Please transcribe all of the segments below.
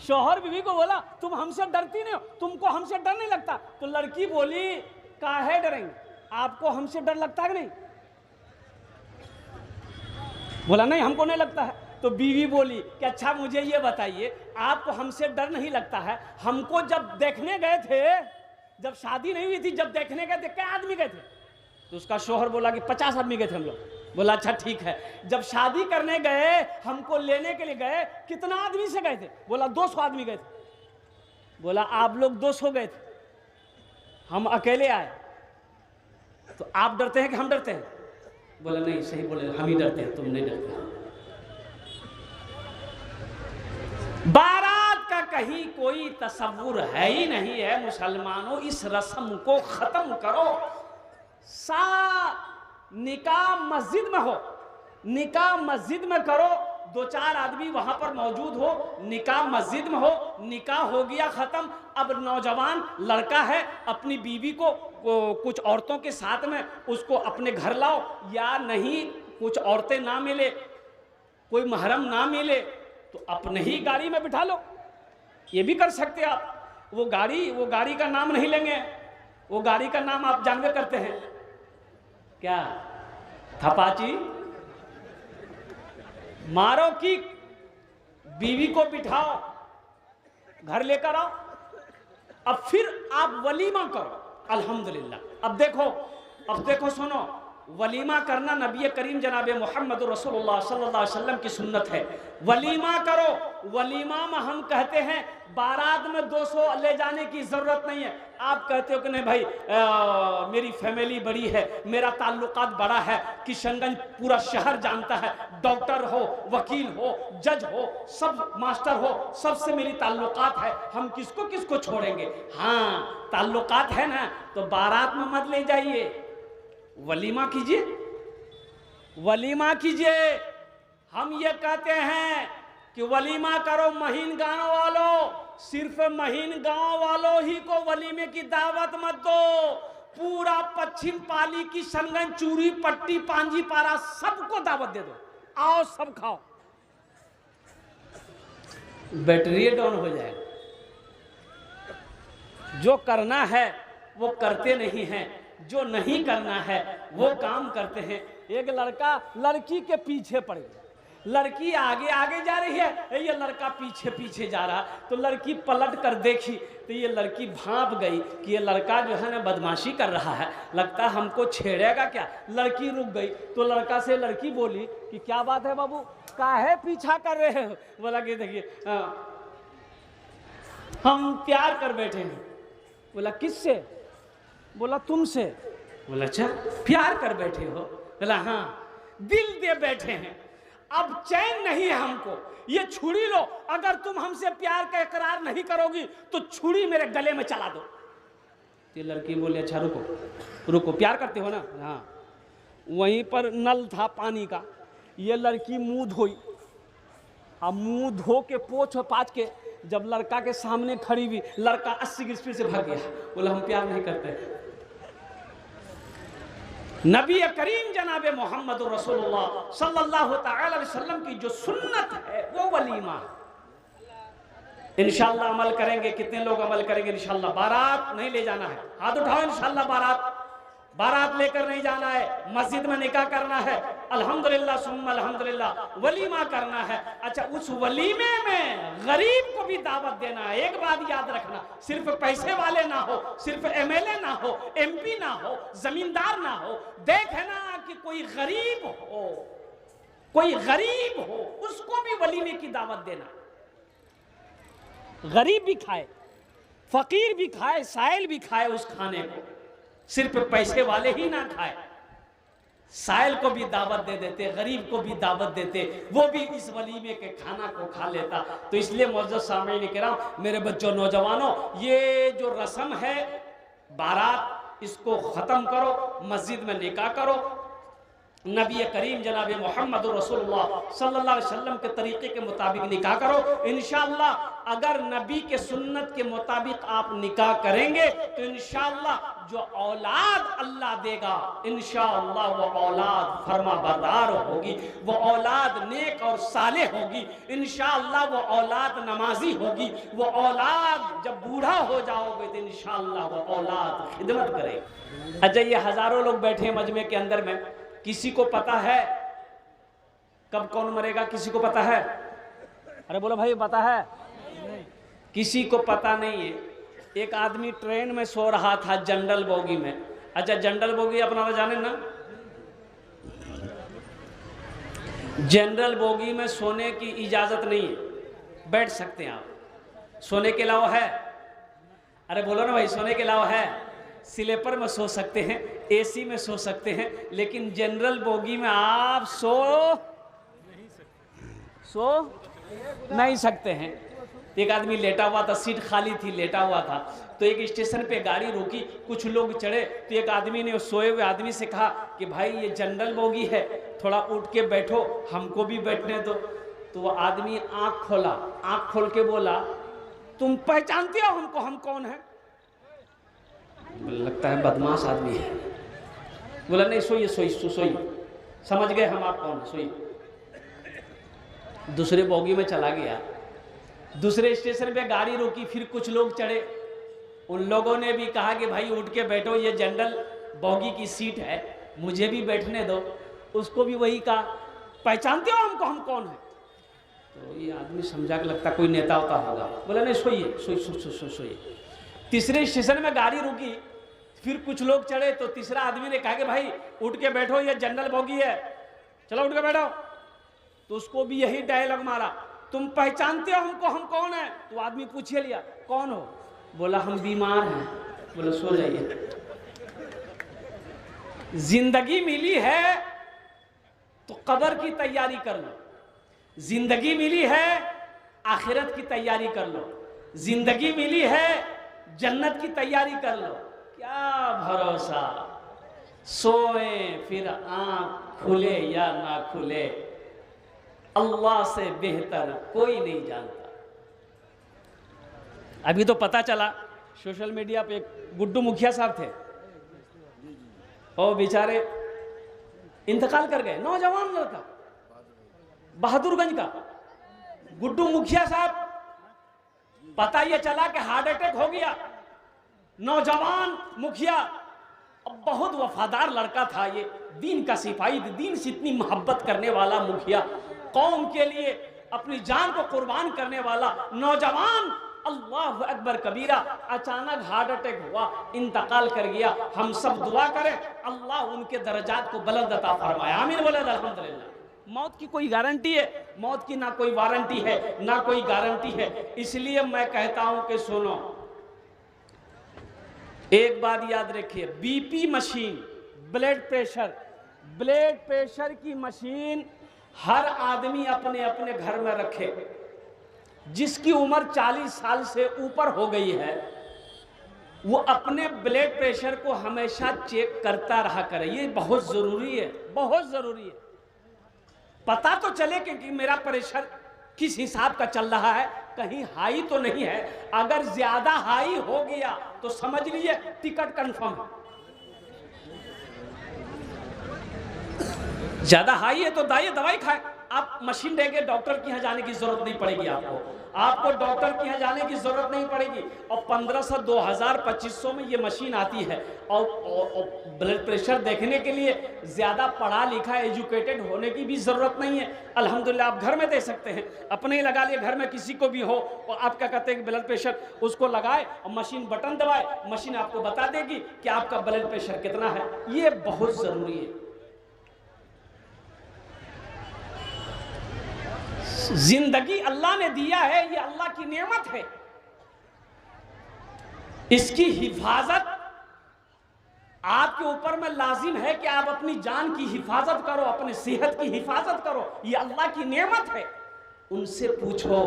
शौहर बीवी को बोला तुम हमसे डरती नहीं हो, तुमको हमसे डर नहीं लगता? तो लड़की बोली काहे डरेंगे, आपको हमसे डर लगता है कि नहीं? बोला नहीं हमको नहीं लगता है। तो बीवी बोली कि अच्छा मुझे ये बताइए, आपको हमसे डर नहीं लगता है, हमको जब देखने गए थे, जब शादी नहीं हुई थी, जब देखने गए थे क्या आदमी गए थे? तो उसका शौहर बोला कि 50 आदमी गए थे हम लोग। बोला अच्छा ठीक है। जब शादी करने गए, हमको लेने के लिए गए, कितना आदमी से गए थे? बोला 200 आदमी गए थे। बोला आप लोग 200 गए थे, हम अकेले आए, तो आप डरते हैं कि हम डरते हैं? बोला नहीं सही बोले, हम ही डरते हैं, तुम नहीं डरते। बारात का कहीं कोई तसव्वुर है ही नहीं है। मुसलमानों इस रस्म को खत्म करो। निकाह मस्जिद में हो, निकाह मस्जिद में करो, 2-4 आदमी वहां पर मौजूद हो, निकाह मस्जिद में हो, निकाह हो गया खत्म। अब नौजवान लड़का है, अपनी बीवी को कुछ औरतों के साथ में उसको अपने घर लाओ, या नहीं कुछ औरतें ना मिले, कोई महरम ना मिले, तो अपने ही गाड़ी में बिठा लो, ये भी कर सकते आप। वो गाड़ी का नाम नहीं लेंगे, वो गाड़ी का नाम आप जानवे करते हैं क्या? थपाची मारो की बीवी को बिठाओ, घर लेकर आओ, अब फिर आप वलीमा करो। अल्हम्दुलिल्लाह। अब देखो सुनो, वलीमा करना नबी करीम जनाब मोहम्मद रसूलुल्लाह सल्लल्लाहु अलैहि वसल्लम की सुन्नत है। वलीमा करो। वलीमा में हम कहते हैं बारात में 200 ले जाने की जरूरत नहीं है। आप कहते हो कि नहीं भाई मेरी फैमिली बड़ी है, मेरा ताल्लुकात बड़ा है, किशनगंज पूरा शहर जानता है, डॉक्टर हो, वकील हो, जज हो, सब मास्टर हो, सबसे मेरी ताल्लुकात है, हम किसको किसको छोड़ेंगे? हाँ ताल्लुकात है ना, तो बारात में मत ले जाइए, वलीमा कीजिए, वलीमा कीजिए। हम ये कहते हैं कि वलीमा करो महीन गांव वालों, सिर्फ महीन गांव वालों ही को वलीमे की दावत मत दो। पूरा पश्चिम पाली की संगन, चूरी, पट्टी, पांजी पारा सबको दावत दे दो, आओ सब खाओ। बैटरी डाउन हो जाएगा। जो करना है वो करते नहीं हैं, जो नहीं करना है वो काम करते हैं। एक लड़का लड़की के पीछे पड़ गया, लड़की आगे आगे जा रही है, ये लड़का पीछे पीछे जा रहा, तो लड़की पलट कर देखी तो ये लड़की भांप गई कि ये लड़का जो है ना बदमाशी कर रहा है, लगता है हमको छेड़ेगा क्या। लड़की रुक गई, तो लड़का से लड़की बोली कि क्या बात है बाबू, काहे पीछा कर रहे हो? बोला कि देखिए हम प्यार कर बैठे हैं। बोला किससे? बोला तुमसे। बोला अच्छा प्यार कर बैठे हो? बोला हाँ दिल दे बैठे हैं, अब चैन नहीं है हमको, ये छुरी लो, अगर तुम हमसे प्यार का इकरार नहीं करोगी तो छुरी मेरे गले में चला दो। ये लड़की बोली अच्छा रुको रुको, प्यार करते हो ना? हाँ। वहीं पर नल था पानी का, ये लड़की मुंह धोई, अब मुंह धो के पोछ पाछ के जब लड़का के सामने खड़ी हुई, लड़का 80 की स्पीड से भाग गया, बोला हम प्यार नहीं करते। नबी करीम जनाब मोहम्मद रसूलुल्लाह सल्लल्लाहु अलैहि वसल्लम की जो सुन्नत है वो वलीमा। इंशाअल्लाह अमल करेंगे। कितने लोग अमल करेंगे? इंशाअल्लाह। बारात नहीं ले जाना है, हाथ उठाओ। इंशाअल्लाह बारात लेकर नहीं जाना है, मस्जिद में निकाह करना है, अल्हम्दुलिल्लाह सुम्मा अल्हम्दुलिल्लाह, वलीमा करना है। अच्छा उस वलीमे में गरीब को भी दावत देना है। एक बात याद रखना, सिर्फ पैसे वाले ना हो, सिर्फ एमएलए ना हो, एमपी ना हो, जमींदार ना हो, देखे ना कि कोई गरीब हो, कोई गरीब हो, उसको भी वलीमे की दावत देना। गरीब भी खाए, फकीर भी खाए, साइल भी खाए उस खाने को, सिर्फ पैसे वाले ही ना खाए, साइल को भी दावत दे देते, गरीब को भी दावत देते, वो भी इस वलीमे के खाना को खा लेता। तो इसलिए मुअज़्ज़ज़ सामीन किराम, मेरे बच्चों नौजवानों, ये जो रस्म है बारात, इसको ख़त्म करो, मस्जिद में निकाह करो, नबी करीम जनाब मोहम्मद रसूलुल्लाह सल्लल्लाहु अलैहि वसल्लम के तरीके के मुताबिक निकाह करो। इंशाअल्लाह अगर नबी के सुन्नत के मुताबिक आप निकाह करेंगे तो इंशाअल्लाह जो औलाद अल्लाह देगा इंशाअल्लाह वो औलाद फरमाबरदार होगी, वो औलाद नेक और सालेह होगी, इंशाअल्लाह वो औलाद नमाजी होगी, वो औलाद जब बूढ़ा हो जाओगे तो इंशाअल्लाह वो औलाद खिदमत करेगी। अच्छा, ये हजारों लोग बैठे हैं मजमे के अंदर में, किसी को पता है कब कौन मरेगा? किसी को पता है? अरे बोलो भाई, पता है? नहीं। किसी को पता नहीं है। एक आदमी ट्रेन में सो रहा था जनरल बोगी में। अच्छा, जनरल बोगी अपना तो जाने ना, जनरल बोगी में सोने की इजाजत नहीं है, बैठ सकते हैं आप, सोने के अलावा है? अरे बोलो ना भाई, सोने के अलावा है? स्लीपर में सो सकते हैं, एसी में सो सकते हैं, लेकिन जनरल बोगी में आप सो नहीं सकते हैं। एक आदमी लेटा हुआ था, सीट खाली थी, लेटा हुआ था, तो एक स्टेशन पे गाड़ी रुकी, कुछ लोग चढ़े, तो एक आदमी ने सोए हुए आदमी से कहा कि भाई ये जनरल बोगी है, थोड़ा उठ के बैठो, हमको भी बैठने दो। तो वो आदमी आंख खोला, आंख खोल के बोला, तुम पहचानते हो हमको, हम कौन है? लगता है बदमाश आदमी है। बोला नहीं, सोइए सोइए सोइए, समझ गए हम आप कौन, सोइए। दूसरे बोगी में चला गया, दूसरे स्टेशन पे गाड़ी रोकी, फिर कुछ लोग चढ़े, उन लोगों ने भी कहा कि भाई उठ के बैठो, ये जनरल बोगी की सीट है, मुझे भी बैठने दो। उसको भी वही कहा, पहचानते हो हमको, हम कौन है? तो ये आदमी समझा कि लगता कोई नेता होता होगा। बोला नहीं, सोइए सोइए सोइए। तीसरे स्टेशन में गाड़ी रुकी, फिर कुछ लोग चढ़े, तो तीसरा आदमी ने कहा कि भाई उठ के बैठो, ये जनरल बोगी है, चलो उठ के बैठो। तो उसको भी यही डायलॉग मारा, तुम पहचानते हो हमको, हम कौन है? तो आदमी पूछे लिया, कौन हो? बोला हम बीमार हैं। बोला सो जाइए। जिंदगी मिली है तो कब्र की तैयारी कर लो, जिंदगी मिली है आखिरत की तैयारी कर लो, जिंदगी मिली है जन्नत की तैयारी कर लो। क्या भरोसा, सोए फिर आंख खुले या ना खुले, अल्लाह से बेहतर कोई नहीं जानता। अभी तो पता चला सोशल मीडिया पे, गुड्डू मुखिया साहब थे, और बेचारे इंतकाल कर गए, नौजवान लड़का, बहादुरगंज का गुड्डू मुखिया साहब। पता ये चला कि हार्ट अटैक हो गया। नौजवान मुखिया, अब बहुत वफादार लड़का था ये, दीन का सिपाही, दीन से इतनी मोहब्बत करने वाला मुखिया, कौम के लिए अपनी जान को कुर्बान करने वाला नौजवान, अल्लाह अकबर कबीरा, अचानक हार्ट अटैक हुआ, इंतकाल कर गया। हम सब दुआ करें अल्लाह उनके दर्जात को बुलंद अता फरमाए, आमीन बोले अल्हम्दुलिल्लाह। मौत की कोई गारंटी है? मौत की ना कोई वारंटी है ना कोई गारंटी है। इसलिए मैं कहता हूं कि सुनो, एक बात याद रखिए, बीपी मशीन, ब्लड प्रेशर की मशीन हर आदमी अपने अपने घर में रखे। जिसकी उम्र 40 साल से ऊपर हो गई है वो अपने ब्लड प्रेशर को हमेशा चेक करता रहा करे, ये बहुत जरूरी है, बहुत जरूरी है। पता तो चले कि मेरा प्रेशर किस हिसाब का चल रहा है, कहीं हाई तो नहीं है। अगर ज्यादा हाई हो गया तो समझ लीजिए टिकट कंफर्म है। ज्यादा हाई है तो दवाई खाए, आप मशीन देंगे, डॉक्टर के यहाँ जाने की जरूरत नहीं पड़ेगी आपको डॉक्टर के यहाँ जाने की जरूरत नहीं पड़ेगी। और 1500, 2000, 2500 में ये मशीन आती है। और ब्लड प्रेशर देखने के लिए ज्यादा पढ़ा लिखा एजुकेटेड होने की भी जरूरत नहीं है। अल्हम्दुलिल्लाह आप घर में दे सकते हैं, अपने ही लगा लिए, घर में किसी को भी हो और आप क्या कहते हैं ब्लड प्रेशर, उसको लगाए और मशीन बटन दबाए, मशीन आपको बता देगी कि आपका ब्लड प्रेशर कितना है। ये बहुत जरूरी है। जिंदगी अल्लाह ने दिया है, ये अल्लाह की नेमत है। इसकी हिफाजत आपके ऊपर में लाजिम है कि आप अपनी जान की हिफाजत करो, अपनी सेहत की हिफाजत करो। ये अल्लाह की नेमत है। उनसे पूछो,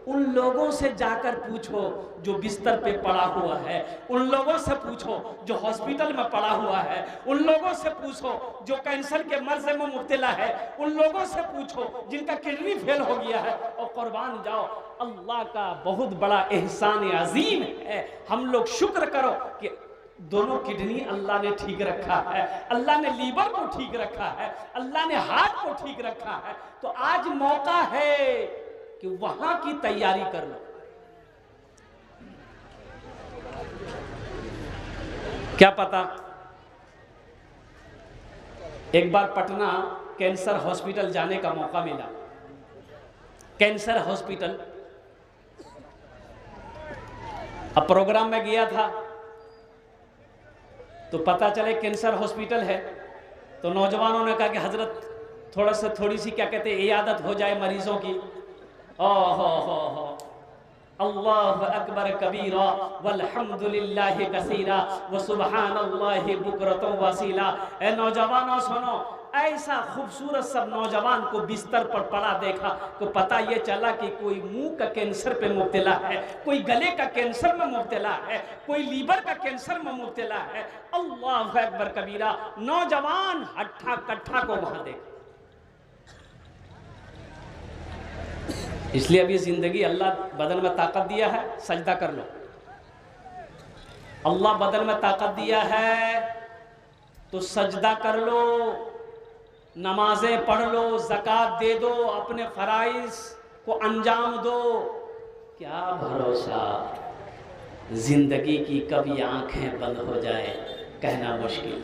उन लोगों से जाकर पूछो जो बिस्तर पे पड़ा हुआ है, उन लोगों से पूछो जो हॉस्पिटल में पड़ा हुआ है, उन लोगों से पूछो जो कैंसर के मर्ज में मुब्तला है, उन लोगों से पूछो जिनका किडनी फेल हो गया है, और कुर्बान जाओ, अल्लाह का बहुत बड़ा एहसान अजीम है। हम लोग शुक्र करो कि दोनों किडनी अल्लाह ने ठीक रखा है, अल्लाह ने लीवर को ठीक रखा है, अल्लाह ने हार्ट को ठीक रखा है। तो आज मौका है कि वहां की तैयारी कर लो। क्या पता एक बार पटना कैंसर हॉस्पिटल जाने का मौका मिला। कैंसर हॉस्पिटल, अब प्रोग्राम में गया था तो पता चले कैंसर हॉस्पिटल है, तो नौजवानों ने कहा कि हजरत थोड़ी सी क्या कहते हैं इयादत हो जाए मरीजों की। हो अल्लाह अकबर कबीरा वल्हम्दुलिल्लाहि कसीरा व सुब्हानल्लाहि बुकरतन वसीला। ए नौजवानों सुनो, ऐसा खूबसूरत सब नौजवान को बिस्तर पर पड़ा देखा तो पता ये चला कि कोई मुंह का कैंसर पे मुब्तला है, कोई गले का कैंसर में मुब्तला है, कोई लीवर का कैंसर में मुब्तला है। अल्लाह अकबर कबीरा। नौजवान हट्ठा कट्ठा को वहां देखा। इसलिए अभी जिंदगी अल्लाह बदन में ताकत दिया है, सजदा कर लो। अल्लाह बदन में ताकत दिया है तो सजदा कर लो, नमाजें पढ़ लो, ज़कात दे दो, अपने फराइज को अंजाम दो। क्या भरोसा जिंदगी की कभी आंखें बंद हो जाए, कहना मुश्किल।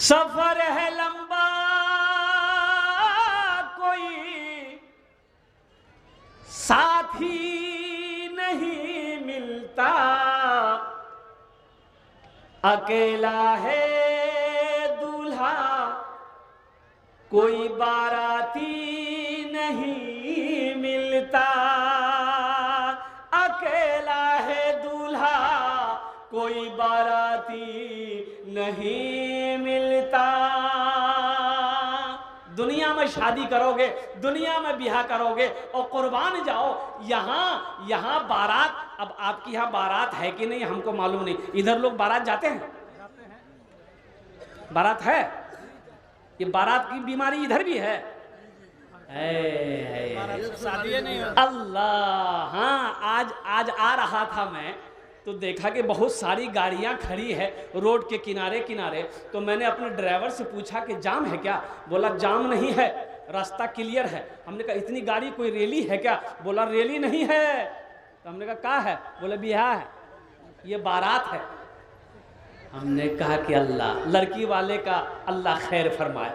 सफर है लंबा, कोई साथी नहीं मिलता, अकेला है दूल्हा, कोई बाराती नहीं मिलता, अकेला है दूल्हा, कोई बाराती नहीं मिलता। दुनिया में शादी करोगे, दुनिया में ब्याह करोगे और कुर्बान जाओ, यहाँ बारात। अब आपकी यहाँ बारात है कि नहीं हमको मालूम नहीं, इधर लोग बारात जाते हैं? बारात है? ये बारात की बीमारी इधर भी है। अल्लाह, हाँ आज आ रहा था मैं तो देखा कि बहुत सारी गाड़ियां खड़ी है रोड के किनारे किनारे। तो मैंने अपने ड्राइवर से पूछा कि जाम है क्या? बोला जाम नहीं है, रास्ता क्लियर है। हमने कहा इतनी गाड़ी कोई रैली है क्या? बोला रैली नहीं है। तो हमने कहा क्या है? बोले ब्याह है, ये बारात है। हमने कहा कि अल्लाह, लड़की वाले का अल्लाह खैर फरमाए।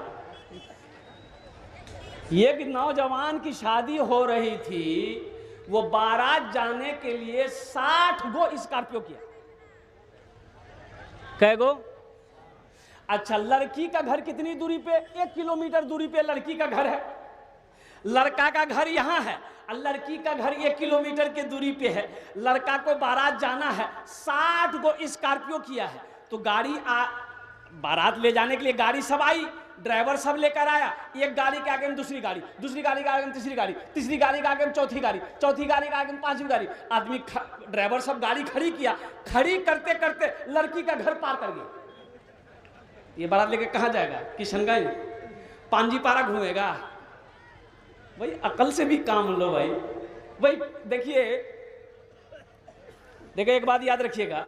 ये कि नौजवान की शादी हो रही थी, वो बारात जाने के लिए 60 गो स्कॉर्पियो किया। कै गो? अच्छा, लड़की का घर कितनी दूरी पे? 1 किलोमीटर दूरी पे लड़की का घर है। लड़का का घर यहाँ है और लड़की का घर 1 किलोमीटर के दूरी पे है। लड़का को बारात जाना है, 60 गो स्कॉर्पियो किया है। तो गाड़ी बारात ले जाने के लिए गाड़ी सब आई, ड्राइवर सब लेकर आया। एक गाड़ी के आगे में दूसरी गाड़ी, दूसरी गाड़ी के आगे में तीसरी गाड़ी, तीसरी गाड़ी के आगे में चौथी गाड़ी, चौथी गाड़ी के आगे में पांचवी गाड़ी। आदमी ड्राइवर सब गाड़ी खड़ी किया, खड़ी करते करते लड़की का घर पार कर गया। ये बारात लेके कहाँ जाएगा? किशनगंज, पांजीपारा घूमेगा? भाई अकल से भी काम लो भाई। भाई देखिए एक बात याद रखिएगा।